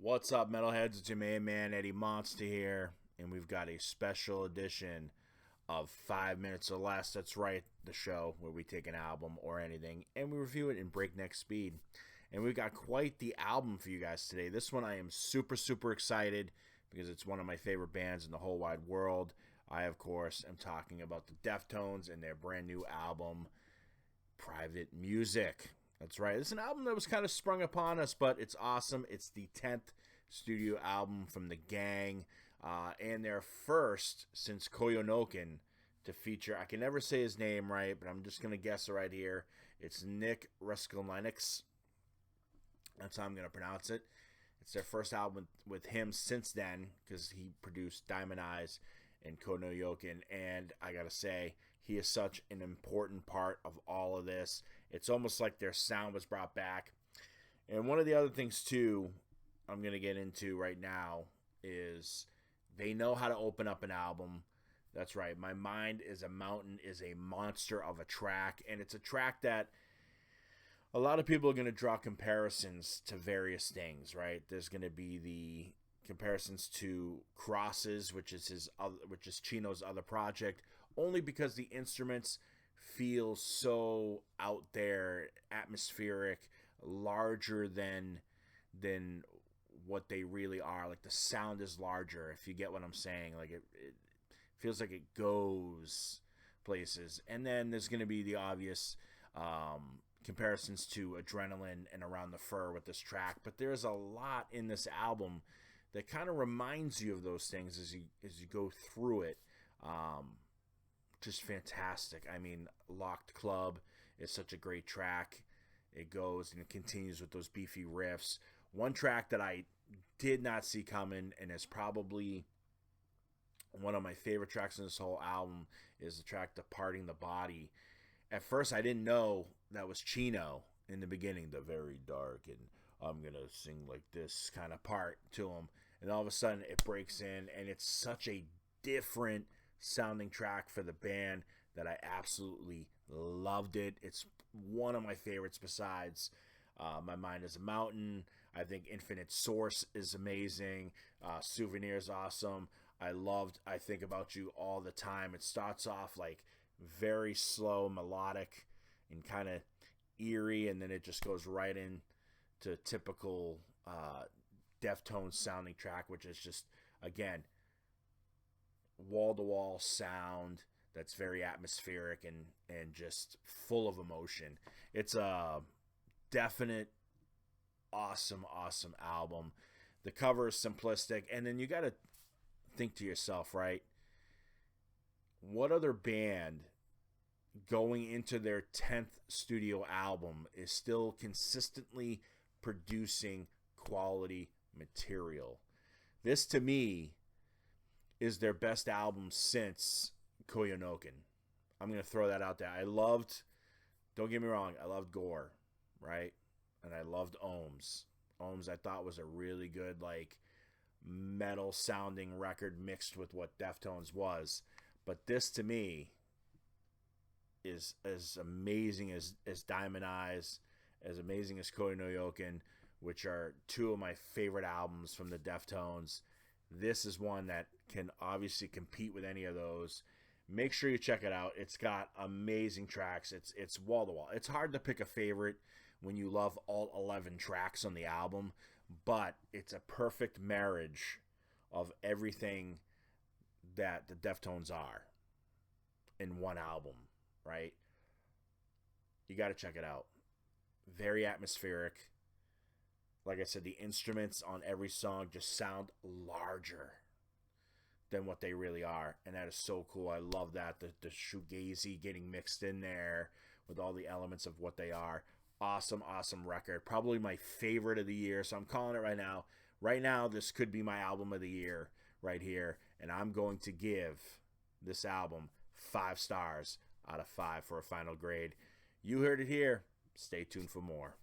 What's up, metalheads? It's your main man, Eddie Monster here, and we've got a special edition of 5 Minutes or Less. That's right, the show where we take an album or anything and we review it in breakneck speed. And we've got quite the album for you guys today. This one I am super excited because it's one of my favorite bands in the whole wide world. I, of course, am talking about the Deftones and their brand new album, Private Music. That's right. It's an album that was kind of sprung upon us, but it's awesome. It's the 10th studio album from the gang, and their first since Koyonoken to feature, I can never say his name right, but I'm just going to guess it right here. It's Nick Reskulinix. That's how I'm going to pronounce it. It's their first album with him since then, because he produced Diamond Eyes and Koyonoken, and I gotta say, he is such an important part of all of this. It's almost like their sound was brought back. And one of the other things too I'm gonna get into right now is they know how to open up an album. That's right, My Mind is a Mountain is a monster of a track, and it's a track that a lot of people are going to draw comparisons to various things, right? There's going to be the comparisons to Crosses, which is Chino's other project, only because the instruments feel so out there, atmospheric, larger than what they really are. Like the sound is larger, if you get what I'm saying. Like it feels like it goes places. And then there's going to be the obvious comparisons to Adrenaline and Around the Fur with this track, but there's a lot in this album that kind of reminds you of those things as you go through it. Just fantastic. I mean, Locked Club is such a great track. It goes and it continues with those beefy riffs. One track that I did not see coming and is probably one of my favorite tracks in this whole album is the track Departing the Body. At first, I didn't know that was Chino in the beginning, the very dark, and I'm going to sing like this kind of part to him. And all of a sudden, it breaks in, and it's such a different sounding track for the band that I absolutely loved it. It's one of my favorites besides My Mind is a Mountain. I think Infinite Source is amazing. Souvenir is awesome. I Think About You All the Time. It starts off like very slow, melodic, and kind of eerie, and then it just goes right into typical Deftones sounding track, which is just, again, wall-to-wall sound that's very atmospheric and just full of emotion. It's a definite awesome album. The cover is simplistic, and then you got to think to yourself, right? What other band going into their 10th studio album is still consistently producing quality material? This, to me, is their best album since Koyonoken. I'm going to throw that out there. Don't get me wrong, I loved Gore, right? And I loved Ohms. Ohms I thought was a really good, like, metal sounding record mixed with what Deftones was. But this, to me, is as amazing as Diamond Eyes, as amazing as Koyonoken, which are two of my favorite albums from the Deftones. This is one that can obviously compete with any of those. Make sure you check it out. It's got amazing tracks. It's wall to wall. It's hard to pick a favorite when you love all 11 tracks on the album, but it's a perfect marriage of everything that the Deftones are in one album, right? You got to check it out. Very atmospheric. Like I said, the instruments on every song just sound larger than what they really are, and that is so cool. I love that. The shoegazy getting mixed in there with all the elements of what they are. Awesome record. Probably my favorite of the year, so I'm calling it right now. Right now, this could be my album of the year right here, and I'm going to give this album 5 stars out of 5 for a final grade. You heard it here. Stay tuned for more.